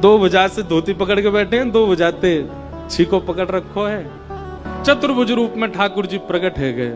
दो भुजा से धोती पकड़ के बैठे हैं, दो भुजाते छीको पकड़ रखो है। चतुर्भुज रूप में ठाकुर जी प्रकट है गए।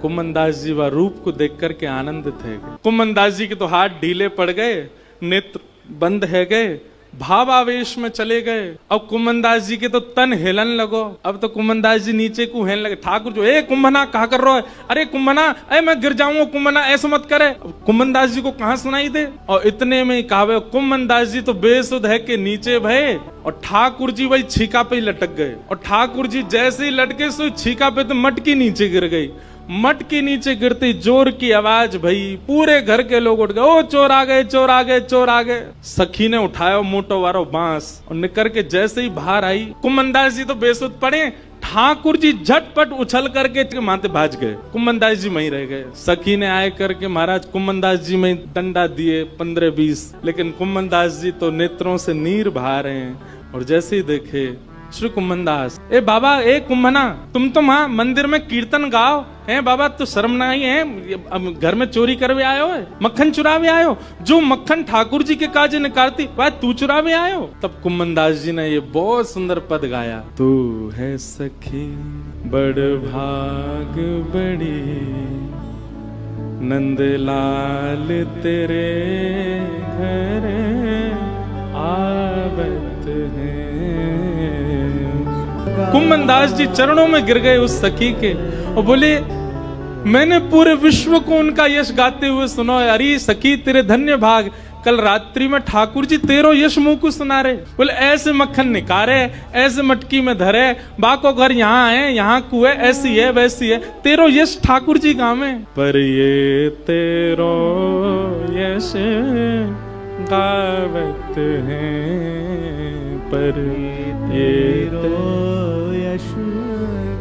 कुम्मनदास जी वह रूप को देख करके आनंदित है गए। कुम्मनदास जी के तो हाथ ढीले पड़ गए, नेत्र बंद है गए, भाव आवेश में चले गए। अब कुम्मनदास जी के तो तन हिलन लगो। अब तो कुम्मनदास जी नीचे को हेलन लगे। ठाकुर जो, ए कुंभना कहा कर रहा है, अरे कुंभना, अरे मैं गिर जाऊंगा कुंभना, ऐसा मत करे। कुम्मनदास जी को कहां सुनाई दे। और इतने में कहा कुम्मनदास जी तो बेसुध है कि नीचे भय, और ठाकुर जी वही छीका पे ही लटक गए। और ठाकुर जी जैसे ही लटके सो छीका पे तो मटकी नीचे गिर गई। मटकी नीचे गिरती जोर की आवाज भई, पूरे घर के लोग उठ गए, ओ चोर आ गए, चोर आ गए, चोर आ गए। सखी ने उठाया मोटो वारो बांस और निकर के जैसे ही बाहर आई, कुम्मनदास जी तो बेसुध पड़े। ठाकुर जी झटपट उछल करके माथे भाज गए। कुम्मनदास जी वहीं रह गए। सखी ने आए करके महाराज कुम्मनदास जी में डंडा दिए 15-20, लेकिन कुम्मनदास जी तो नेत्रों से नीर बहा रहे हैं। और जैसे ही देखे श्री कुम्मनदास, ए बाबा, ए कुम्भना, तुम तो वहां मंदिर में कीर्तन गाओ है बाबा, तो शर्म नहीं है, घर में चोरी करवे आयो है, मक्खन चुरावे आयो, जो मक्खन ठाकुर जी के काजे निकालती वह तू चुरावे आयो। तब कुम्मनदास जी ने ये बहुत सुंदर पद गाया, तू है सखी बड़ भाग बड़ी, नंदलाल तेरे घर आवत है। कुम्मनदास जी चरणों में गिर गए उस सखी के और बोले, मैंने पूरे विश्व को उनका यश गाते हुए सुना है। अरे सखी तेरे धन्य भाग, कल रात्रि में ठाकुर जी तेरो यश मुंह को सुना रहे। बोले ऐसे मक्खन निकारे, ऐसे मटकी में धरे, बाको घर यहाँ है, यहाँ कुए, ऐसी है वैसी है, तेरो यश ठाकुर जी गावे। पर ये तेरो यश गावत है, पर ये यश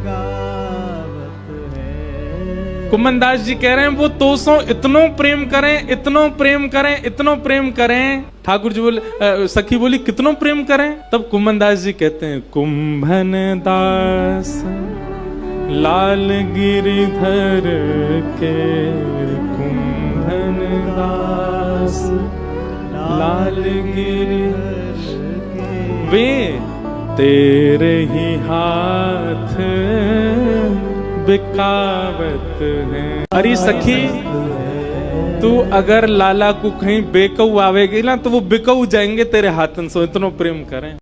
गावत है। कुम्मनदास जी कह रहे हैं वो तोसों इतनो प्रेम करें, इतनो प्रेम करें, इतनो प्रेम करें। ठाकुर जी बोले, सखी बोली कितनो प्रेम करें। तब कुम्मनदास जी कहते हैं, कुंभन दास लाल गिरिधर के, कुंभन दास लाल गिरिधर वे तेरे ही हाथ बिकावत है। अरे सखी, तू अगर लाला को कहीं बेकऊ आवेगी ना तो वो बिकऊ जाएंगे तेरे हाथन से, इतना प्रेम करें।